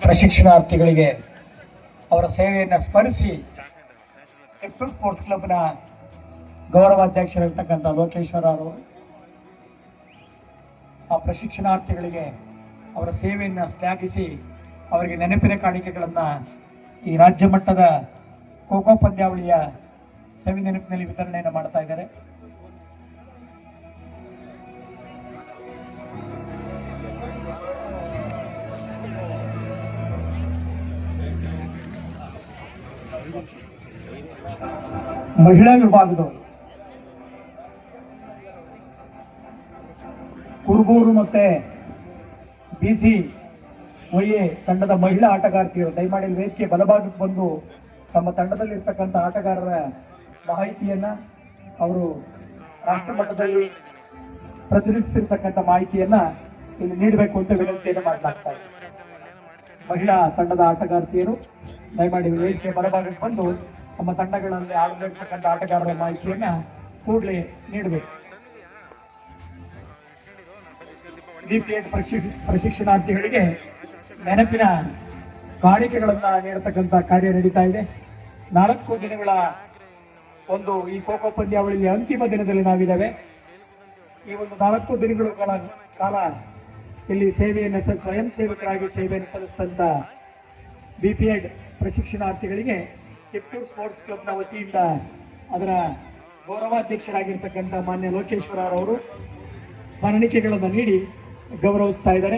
ಪ್ರಶಿಕ್ಷಣಾರ್ಥಿಗಳಿಗೆ ಅವರ ಸೇವೆಯನ್ನು ಸ್ಮರಿಸಿ ಟಿಪ್ಪು ಸ್ಪೋರ್ಟ್ಸ್ ಕ್ಲಬ್ನ ಗೌರವಾಧ್ಯಕ್ಷರಿರ್ತಕ್ಕಂಥ ಲೋಕೇಶ್ವರ ಅವರು ಆ ಪ್ರಶಿಕ್ಷಣಾರ್ಥಿಗಳಿಗೆ ಅವರ ಸೇವೆಯನ್ನು ಶ್ಲಾಘಿಸಿ ಅವರಿಗೆ ನೆನಪಿನ ಕಾಣಿಕೆಗಳನ್ನು ಈ ರಾಜ್ಯ ಮಟ್ಟದ ಖೋಖೋ ಪಂದ್ಯಾವಳಿಯ ಸವಿ ನೆನಪಿನಲ್ಲಿ ವಿತರಣೆಯನ್ನು ಮಾಡ್ತಾ ಇದ್ದಾರೆ. ಮಹಿಳಾ ವಿಭಾಗದವರು ಕುರುಬೂರು ಮತ್ತೆ ಬಿಸಿ ಒಯ್ಯೆ ತಂಡದ ಮಹಿಳಾ ಆಟಗಾರ್ತಿಯರು ದಯಮಾಡಿ ವೇದಿಕೆ ಬಲಭಾಗಕ್ಕೆ ಬಂದು ತಮ್ಮ ತಂಡದಲ್ಲಿರ್ತಕ್ಕಂಥ ಆಟಗಾರರ ಮಾಹಿತಿಯನ್ನ ಅವರು ರಾಷ್ಟ್ರ ಮಟ್ಟದಲ್ಲಿ ಪ್ರತಿನಿಧಿಸಿರ್ತಕ್ಕಂಥ ಮಾಹಿತಿಯನ್ನ ಇಲ್ಲಿ ನೀಡಬೇಕು ಅಂತ ವಿನಂತಿಯನ್ನು ಮಾಡಲಾಗ್ತಾ ಇದೆ. ಮಹಿಳಾ ತಂಡದ ಆಟಗಾರ್ತಿಯರು ದಯಮಾಡಿ ವೇದಿಕೆ ಬಲಭಾಗಕ್ಕೆ ಬಂದು ತಮ್ಮ ತಂಡಗಳಲ್ಲಿ ಆಡಲಿರ್ತಕ್ಕಂಥ ಆಟಗಾರರ ಮಾಹಿತಿಯನ್ನ ಕೂಡಲೇ ನೀಡಬೇಕು. DP8 ಪ್ರಶಿಕ್ಷಣಾರ್ಥಿಗಳಿಗೆ ನೆನಪಿನ ಕಾಣಿಕೆಗಳನ್ನ ನೀಡತಕ್ಕಂಥ ಕಾರ್ಯ ನಡೀತಾ ಇದೆ. 4 ದಿನಗಳ ಒಂದು ಈ ಖೋಖೋ ಪಂದ್ಯಾವಳಿಯ ಅಂತಿಮ ದಿನದಲ್ಲಿ ನಾವಿದ್ದೇವೆ. ಈ ಒಂದು 4 ದಿನಗಳ ಕಾಲ ಇಲ್ಲಿ ಸೇವೆಯನ್ನು ಸ್ವಯಂ ಸೇವಕರಾಗಿ ಸೇವೆಯನ್ನು ಸಲ್ಲಿಸಿದಂತ DP8 ಪ್ರಶಿಕ್ಷಣಾರ್ಥಿಗಳಿಗೆ ಟಿಪ್ಪು ಸ್ಪೋರ್ಟ್ಸ್ ಕ್ಲಬ್ನ ವತಿಯಿಂದ ಅದರ ಗೌರವಾಧ್ಯಕ್ಷರಾಗಿರ್ತಕ್ಕಂಥ ಮಾನ್ಯ ಲೋಕೇಶ್ವರ ಅವರು ಸ್ಮರಣಿಕೆಗಳನ್ನು ನೀಡಿ ಗೌರವಿಸ್ತಾ ಇದ್ದಾರೆ.